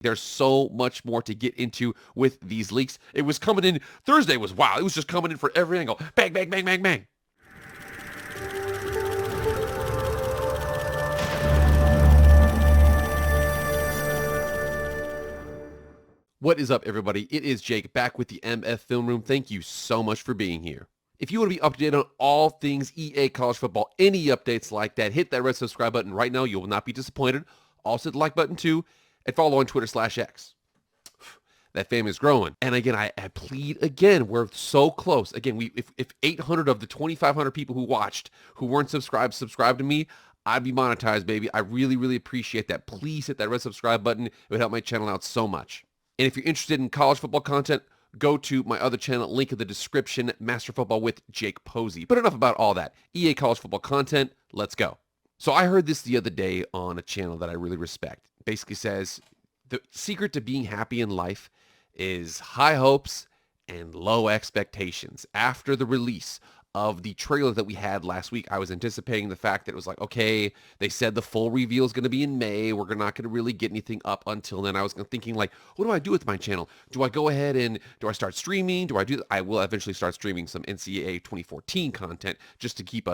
There's so much more to get into with these leaks. It was coming in. Thursday was wow. It was just coming in for every angle. Bang, bang, bang, bang, bang. What is up, everybody? It is Jake back with the MF Film Room. Thank you so much for being here. If you want to be updated on all things EA college football, any updates like that, hit that red subscribe button right now. You will not be disappointed. Also, hit the like button too, and follow on Twitter/X. That fame is growing. And again, I plead again, we're so close. Again, if 800 of the 2,500 people who watched who weren't subscribed to me, I'd be monetized, baby. I really, really appreciate that. Please hit that red subscribe button. It would help my channel out so much. And if you're interested in college football content, go to my other channel, link in the description, Master Football with Jake Posey. But enough about all that. EA college football content, let's go. So I heard this the other day on a channel that I really respect. It basically says, the secret to being happy in life is high hopes and low expectations. After the release of the trailer that we had last week, I was anticipating the fact that it was like, okay, they said the full reveal is going to be in May. We're not going to really get anything up until then. I was thinking like, what do I do with my channel? Do I go ahead and do I start streaming? I will eventually start streaming some NCAA 2014 content just to keep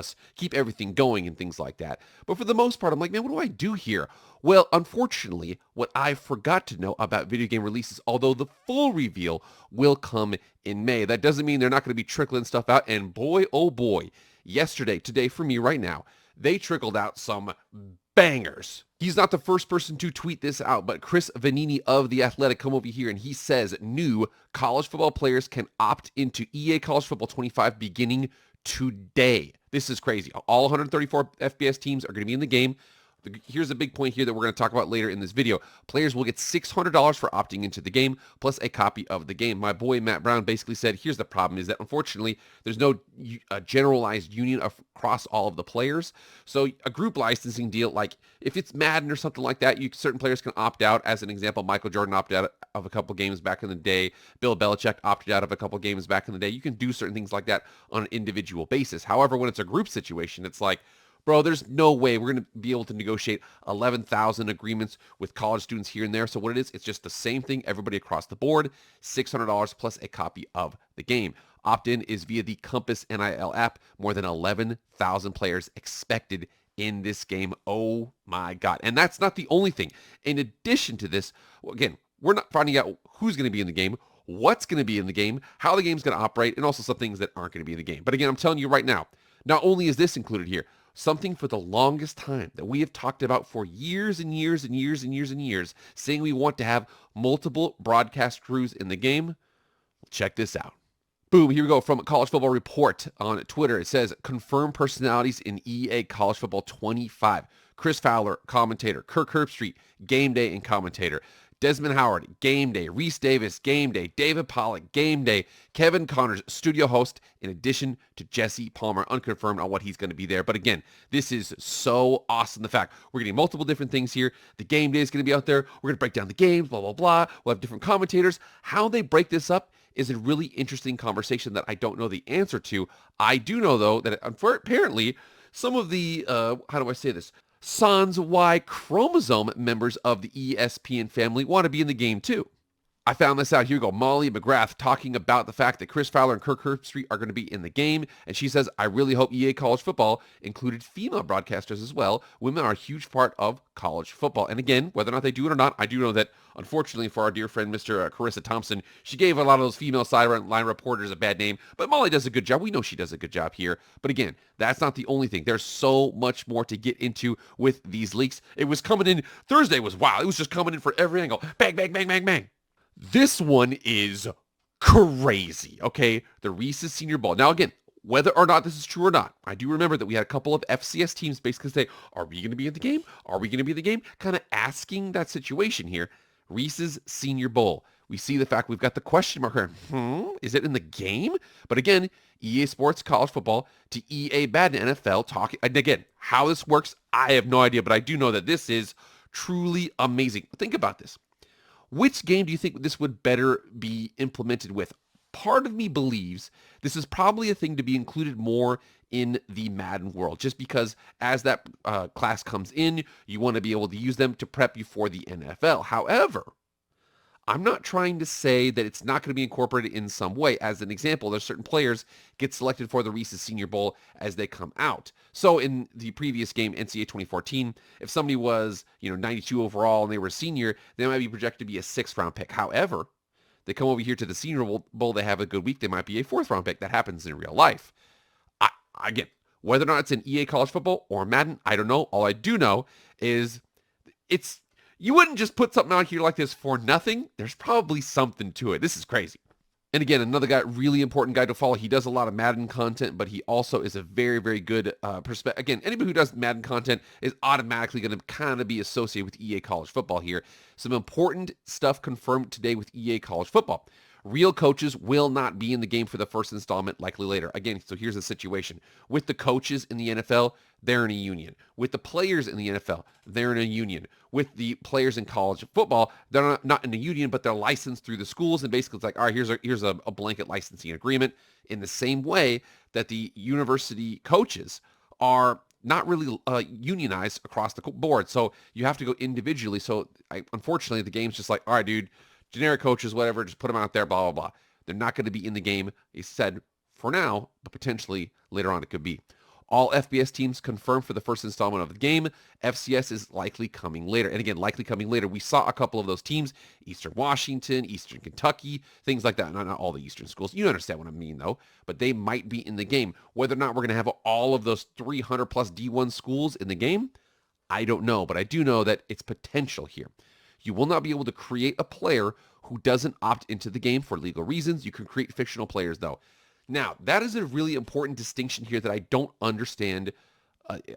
everything going and things like that. But for the most part, I'm like, man, what do I do here? Well, unfortunately, what I forgot to know about video game releases, although the full reveal will come in May, that doesn't mean they're not going to be trickling stuff out. And boy, oh boy, today for me right now, they trickled out some bangers. He's not the first person to tweet this out, but Chris Vanini of The Athletic come over here and he says new college football players can opt into EA College Football 25 beginning today. This is crazy. All 134 FBS teams are going to be in the game. Here's a big point here that we're going to talk about later in this video. Players will get $600 for opting into the game, plus a copy of the game. My boy Matt Brown basically said, here's the problem, is that unfortunately, there's no generalized union across all of the players. So a group licensing deal, like if it's Madden or something like that, certain players can opt out. As an example, Michael Jordan opted out of a couple games back in the day. Bill Belichick opted out of a couple games back in the day. You can do certain things like that on an individual basis. However, when it's a group situation, it's like, bro, there's no way we're going to be able to negotiate 11,000 agreements with college students here and there. So what it is, it's just the same thing, everybody across the board, $600 plus a copy of the game. Opt-in is via the Compass NIL app. More than 11,000 players expected in this game. Oh my God. And that's not the only thing. In addition to this, again, we're not finding out who's going to be in the game, what's going to be in the game, how the game's going to operate, and also some things that aren't going to be in the game. But again, I'm telling you right now, not only is this included here, something for the longest time that we have talked about for years and years and years and years and years, saying we want to have multiple broadcast crews in the game. Check this out. Boom, here we go from College Football Report on Twitter. It says, confirmed personalities in EA College Football 25. Chris Fowler, commentator. Kirk Herbstreit, game day and commentator. Desmond Howard, game day. Reese Davis, game day. David Pollock, game day. Kevin Connors, studio host, in addition to Jesse Palmer, unconfirmed on what he's going to be there. But again, this is so awesome. The fact we're getting multiple different things here. The game day is going to be out there. We're going to break down the games, blah, blah, blah. We'll have different commentators. How they break this up is a really interesting conversation that I don't know the answer to. I do know, though, that apparently some of the, how do I say this? Sans Y chromosome members of the ESPN family want to be in the game too. I found this out. Here we go. Molly McGrath talking about the fact that Chris Fowler and Kirk Herbstreit are going to be in the game. And she says, I really hope EA College Football included female broadcasters as well. Women are a huge part of college football. And again, whether or not they do it or not, I do know that, unfortunately for our dear friend, Mr. Carissa Thompson, she gave a lot of those female sideline reporters a bad name. But Molly does a good job. We know she does a good job here. But again, that's not the only thing. There's so much more to get into with these leaks. It was coming in. Thursday was wow. It was just coming in for every angle. Bang, bang, bang, bang, bang. This one is crazy, okay? The Reeses Senior Bowl. Now, again, whether or not this is true or not, I do remember that we had a couple of FCS teams basically say, are we going to be in the game? Are we going to be in the game? Kind of asking that situation here. Reeses Senior Bowl. We see the fact we've got the question mark here. Is it in the game? But again, EA Sports College Football to EA Madden NFL talking. And again, how this works, I have no idea, but I do know that this is truly amazing. Think about this. Which game do you think this would better be implemented with? Part of me believes this is probably a thing to be included more in the Madden world, just because as that class comes in, you want to be able to use them to prep you for the NFL. However, I'm not trying to say that it's not going to be incorporated in some way. As an example, there's certain players get selected for the Reeses Senior Bowl as they come out. So in the previous game, NCAA 2014, if somebody was, 92 overall and they were a senior, they might be projected to be a 6th-round pick. However, they come over here to the Senior Bowl, they have a good week, they might be a 4th-round pick. That happens in real life. Again, whether or not it's in EA College Football or Madden, I don't know. All I do know is you wouldn't just put something out here like this for nothing. There's probably something to it. This is crazy. And again, another guy, really important guy to follow. He does a lot of Madden content, but he also is a very, very good perspective. Again, anybody who does Madden content is automatically going to kind of be associated with EA College Football here. Some important stuff confirmed today with EA College Football. Real coaches will not be in the game for the first installment, likely later. Again, so here's the situation. With the coaches in the NFL, they're in a union. With the players in the NFL, they're in a union. With the players in college football, they're not in a union, but they're licensed through the schools. And basically, it's like, all right, here's a blanket licensing agreement. In the same way that the university coaches are not really unionized across the board. So you have to go individually. So unfortunately, the game's just like, all right, dude, generic coaches, whatever, just put them out there, blah, blah, blah. They're not going to be in the game, he said, for now, but potentially later on it could be. All FBS teams confirmed for the first installment of the game. FCS is likely coming later. And again, likely coming later. We saw a couple of those teams, Eastern Washington, Eastern Kentucky, things like that. Not all the Eastern schools. You understand what I mean, though. But they might be in the game. Whether or not we're going to have all of those 300 plus D1 schools in the game, I don't know. But I do know that it's potential here. You will not be able to create a player who doesn't opt into the game for legal reasons. You can create fictional players, though. Now, that is a really important distinction here that I don't understand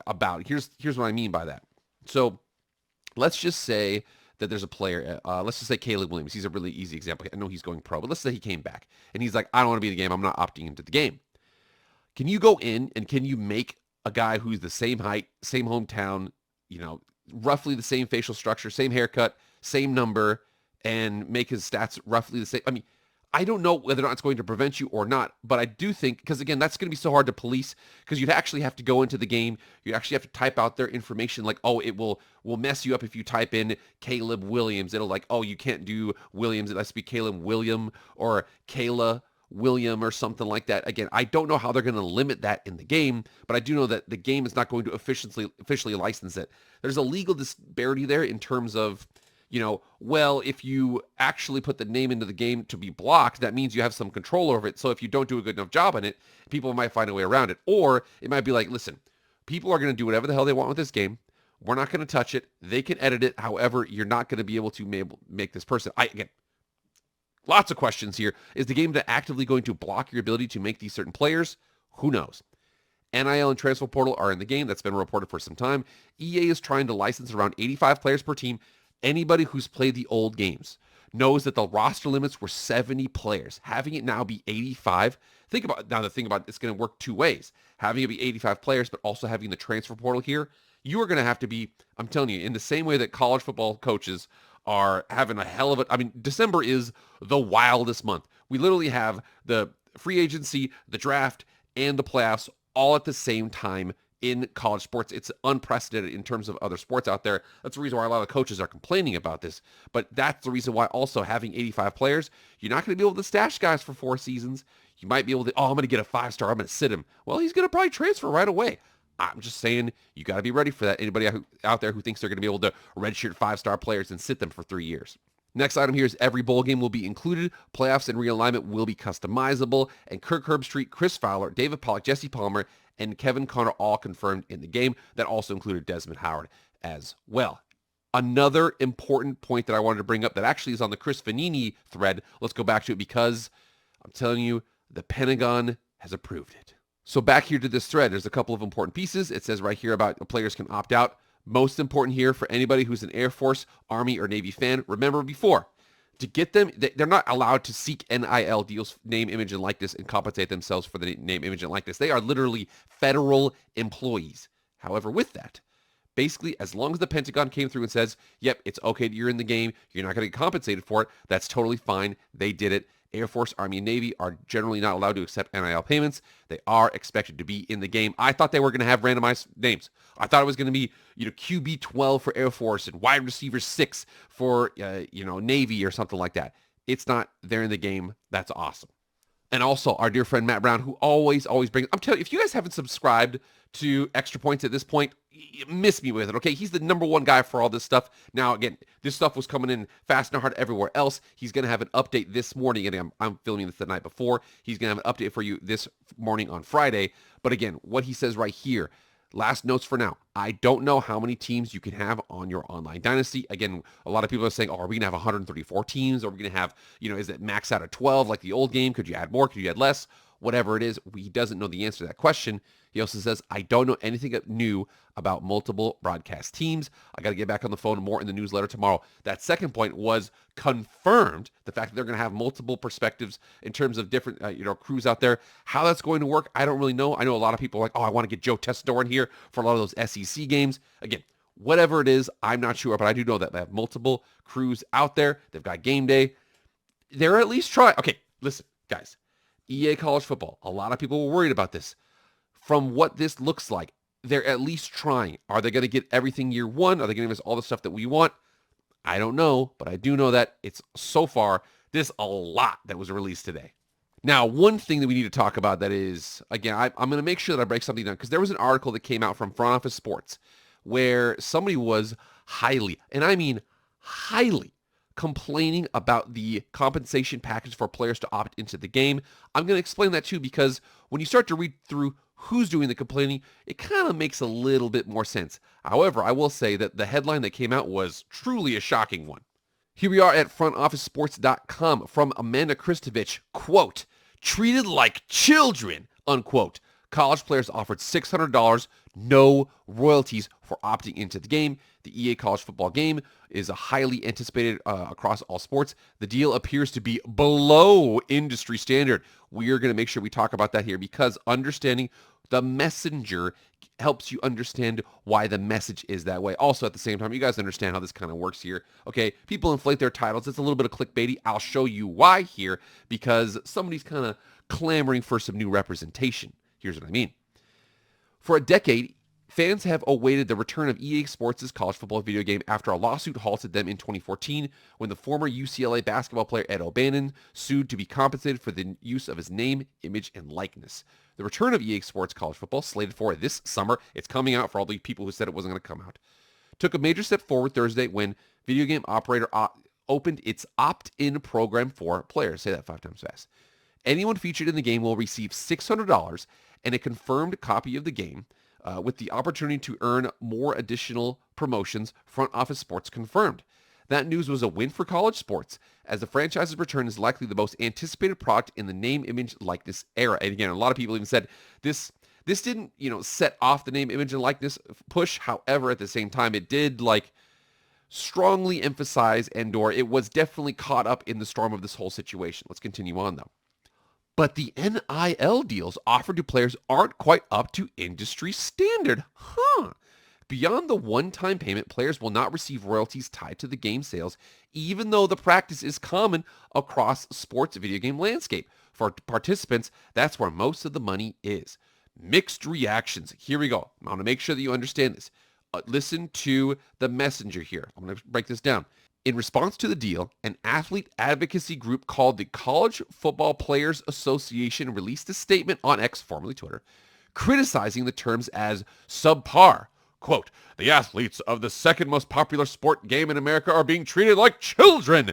about. Here's what I mean by that. So let's just say that there's a player. Let's just say Caleb Williams. He's a really easy example. I know he's going pro, but let's say he came back and he's like, I don't want to be in the game. I'm not opting into the game. Can you go in and can you make a guy who's the same height, same hometown, roughly the same facial structure, same haircut, same number, and make his stats roughly the same? I mean, I don't know whether or not it's going to prevent you or not, but I do think, because again, that's going to be so hard to police, because you'd actually have to go into the game. You actually have to type out their information, like, oh, it will mess you up if you type in Caleb Williams. It'll like, oh, you can't do Williams. It has to be Caleb William or Kayla William or something like that. Again, I don't know how they're going to limit that in the game, but I do know that the game is not going to officially license it. There's a legal disparity there in terms of, well, if you actually put the name into the game to be blocked, that means you have some control over it. So if you don't do a good enough job on it, people might find a way around it. Or it might be like, listen, people are going to do whatever the hell they want with this game. We're not going to touch it. They can edit it. However, you're not going to be able to make this person. Again, lots of questions here. Is the game actively going to block your ability to make these certain players? Who knows? NIL and Transfer Portal are in the game. That's been reported for some time. EA is trying to license around 85 players per team. Anybody who's played the old games knows that the roster limits were 70 players. Having it now be 85, the thing about it's going to work two ways. Having it be 85 players, but also having the transfer portal here, you are going to have to be, I'm telling you, in the same way that college football coaches are having a hell of a, December is the wildest month. We literally have the free agency, the draft, and the playoffs all at the same time in college sports. It's unprecedented in terms of other sports out there. That's the reason why a lot of coaches are complaining about this. But that's the reason why also having 85 players, you're not going to be able to stash guys for 4 seasons. You might be able to, I'm going to get a 5-star. I'm going to sit him. Well, he's going to probably transfer right away. I'm just saying you got to be ready for that. Anybody out there who thinks they're going to be able to redshirt 5-star players and sit them for 3 years. Next item here is every bowl game will be included. Playoffs and realignment will be customizable. And Kirk Herbstreit, Chris Fowler, David Pollock, Jesse Palmer, and Kevin Connor all confirmed in the game. That also included Desmond Howard as well. Another important point that I wanted to bring up that actually is on the Chris Vanini thread. Let's go back to it because I'm telling you, the Pentagon has approved it. So back here to this thread, there's a couple of important pieces. It says right here about players can opt out. Most important here for anybody who's an Air Force, Army, or Navy fan, remember before, to get them, they're not allowed to seek NIL deals, name, image, and likeness, and compensate themselves for the name, image, and likeness. They are literally federal employees. However, with that, Basically, as long as the Pentagon came through and says, yep, it's okay that you're in the game, you're not going to get compensated for it, that's totally fine. They did it. Air Force, Army, and Navy are generally not allowed to accept NIL payments. They are expected to be in the game. I thought they were going to have randomized names. I thought it was going to be, QB 12 for Air Force and wide receiver 6 for, Navy or something like that. It's not. They're in the game. That's awesome. And also our dear friend Matt Brown, who always brings, I'm telling you, if you guys haven't subscribed to Extra Points at this point, miss me with it, okay? He's the number one guy for all this stuff. Now, again, this stuff was coming in fast and hard everywhere else. He's going to have an update this morning, and I'm filming this the night before. He's going to have an update for you this morning on Friday. But again, what he says right here, last notes for now. I don't know how many teams you can have on your online dynasty. Again, a lot of people are saying, are we going to have 134 teams? Are we going to have, is it max out of 12 like the old game? Could you add more? Could you add less? Whatever it is, he doesn't know the answer to that question. He also says, I don't know anything new about multiple broadcast teams. I got to get back on the phone more in the newsletter tomorrow. That second point was confirmed, the fact that they're going to have multiple perspectives in terms of different, crews out there. How that's going to work, I don't really know. I know a lot of people are like, I want to get Joe Testador in here for a lot of those SEC games. Again, whatever it is, I'm not sure, but I do know that they have multiple crews out there. They've got game day. They're at least trying. Okay, listen, guys. EA College Football. A lot of people were worried about this. From what this looks like, they're at least trying. Are they going to get everything year one? Are they going to give us all the stuff that we want? I don't know, but I do know that it's so far, there's a lot that was released today. Now, one thing that we need to talk about that is, again, I'm going to make sure that I break something down because there was an article that came out from Front Office Sports where somebody was highly, and I mean highly, complaining about the compensation package for players to opt into the game. I'm going to explain that too because when you start to read through who's doing the complaining, it kind of makes a little bit more sense. However, I will say that the headline that came out was truly a shocking one. Here we are at frontofficesports.com from Amanda Kristovich, quote, treated like children, unquote. College players offered $600, no royalties for opting into the game. The EA College Football game is a highly anticipated across all sports. The deal appears to be below industry standard. We are going to make sure we talk about that here because understanding the messenger helps you understand why the message is that way. Also, at the same time, you guys understand how this kind of works here. Okay, people inflate their titles. It's a little bit of clickbaity. I'll show you why here because somebody's kind of clamoring for some new representation. Here's what I mean. For a decade, fans have awaited the return of EA Sports' college football video game after a lawsuit halted them in 2014 when the former UCLA basketball player Ed O'Bannon sued to be compensated for the use of his name, image, and likeness. The return of EA Sports college football, slated for this summer, it's coming out for all the people who said it wasn't going to come out, took a major step forward Thursday when video game operator opened its opt-in program for players. Say that 5 times fast. Anyone featured in the game will receive $600 and a confirmed copy of the game with the opportunity to earn more additional promotions, Front Office Sports confirmed. That news was a win for college sports, as the franchise's return is likely the most anticipated product in the name, image, likeness era. And again, a lot of people even said this didn't, set off the name, image, and likeness push. However, at the same time, it did strongly emphasize and/or it was definitely caught up in the storm of this whole situation. Let's continue on though. But the NIL deals offered to players aren't quite up to industry standard. Beyond the one-time payment, players will not receive royalties tied to the game sales, even though the practice is common across sports video game landscape. For participants, that's where most of the money is. Mixed reactions. Here we go. I want to make sure that you understand this. Listen to the messenger here. I'm going to break this down. In response to the deal, an athlete advocacy group called the College Football Players Association released a statement on X, formerly Twitter, criticizing the terms as subpar. Quote, the athletes of the second most popular sport game in America are being treated like children,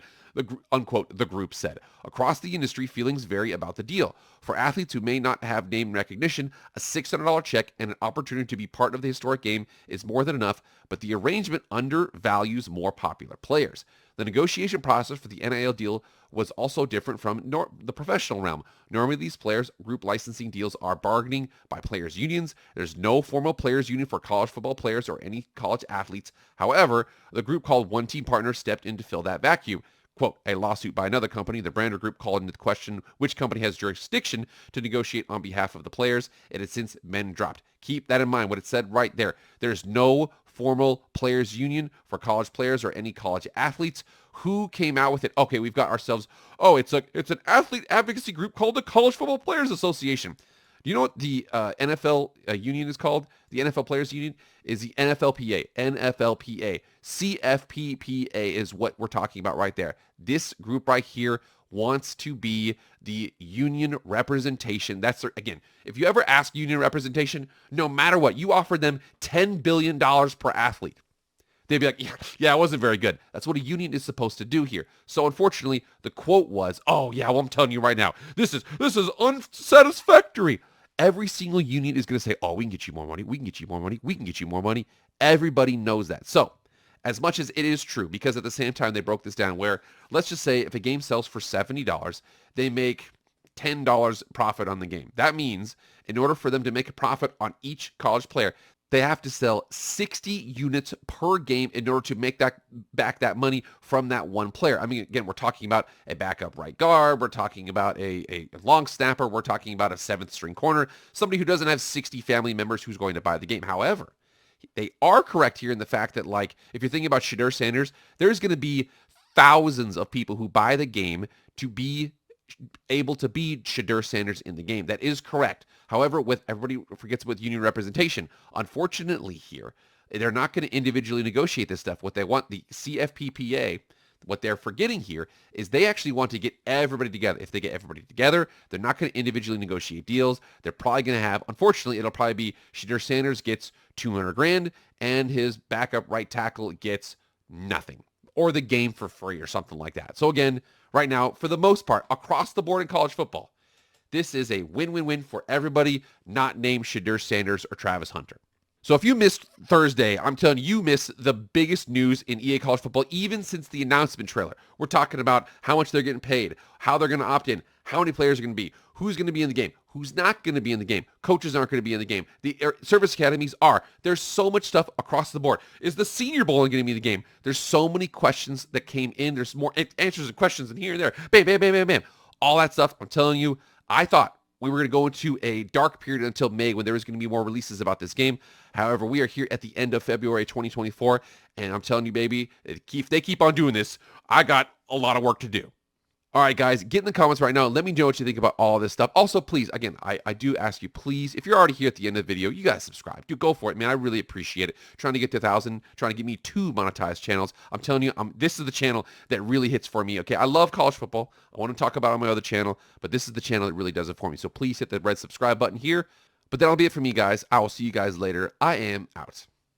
unquote, the group said. Across the industry, feelings vary about the deal. For athletes who may not have name recognition, a $600 check and an opportunity to be part of the historic game is more than enough, but the arrangement undervalues more popular players. The negotiation process for the NIL deal was also different from the professional realm. Normally, these players' group licensing deals are bargaining by players' unions. There's no formal players' union for college football players or any college athletes. However, the group called One Team Partners stepped in to fill that vacuum. Quote, a lawsuit by another company, the Brander Group, called into question which company has jurisdiction to negotiate on behalf of the players. It has since been dropped. Keep that in mind, what it said right there. There's no formal players union for college players or any college athletes. Who came out with it? Okay, we've got ourselves, it's an athlete advocacy group called the College Football Players Association. Do you know what the NFL union is called? The NFL Players Union is the NFLPA. NFLPA. CFPPA is what we're talking about right there. This group right here wants to be the union representation. Again, if you ever ask union representation, no matter what, you offer them $10 billion per athlete. They'd be like, yeah, it wasn't very good. That's what a union is supposed to do here. So unfortunately, the quote was, I'm telling you right now, this is unsatisfactory. Every single union is going to say, we can get you more money. We can get you more money. We can get you more money. Everybody knows that. So as much as it is true, because at the same time they broke this down where, let's just say if a game sells for $70, they make $10 profit on the game. That means in order for them to make a profit on each college player, they have to sell 60 units per game in order to make back that money from that one player. I mean, again, we're talking about a backup right guard. We're talking about a long snapper. We're talking about a seventh string corner, somebody who doesn't have 60 family members who's going to buy the game. However, they are correct here in the fact that, like, if you're thinking about Shedeur Sanders, there's going to be thousands of people who buy the game to be able to be Shedeur Sanders in the game. That is correct. However, everybody forgets with union representation. Unfortunately here, they're not going to individually negotiate this stuff. What they want, the CFPPA, what they're forgetting here is they actually want to get everybody together. If they get everybody together, they're not going to individually negotiate deals. They're probably going to have, unfortunately, it'll probably be Shedeur Sanders gets $200,000 and his backup right tackle gets nothing, or the game for free or something like that. So again, right now, for the most part, across the board in college football, this is a win-win-win for everybody not named Shedeur Sanders or Travis Hunter. So if you missed Thursday, I'm telling you missed the biggest news in EA college football, even since the announcement trailer. We're talking about how much they're getting paid, how they're going to opt in, how many players are going to be, who's going to be in the game, who's not going to be in the game, coaches aren't going to be in the game, the service academies are. There's so much stuff across the board. Is the Senior Bowl going to be in the game? There's so many questions that came in. There's more answers and questions in here and there. Bam, bam, bam, bam, bam. All that stuff, I'm telling you, I thought we were going to go into a dark period until May when there was going to be more releases about this game. However, we are here at the end of February 2024, and I'm telling you, baby, if they keep on doing this, I got a lot of work to do. All right, guys, get in the comments right now and let me know what you think about all this stuff. Also, please, again, I do ask you, please, if you're already here at the end of the video, you guys subscribe. Go for it, man. I really appreciate it. Trying to get to 1,000, trying to get me 2 monetized channels. I'm telling you, this is the channel that really hits for me, okay? I love college football. I want to talk about it on my other channel, but this is the channel that really does it for me. So please hit the red subscribe button here. But that'll be it for me, guys. I will see you guys later. I am out.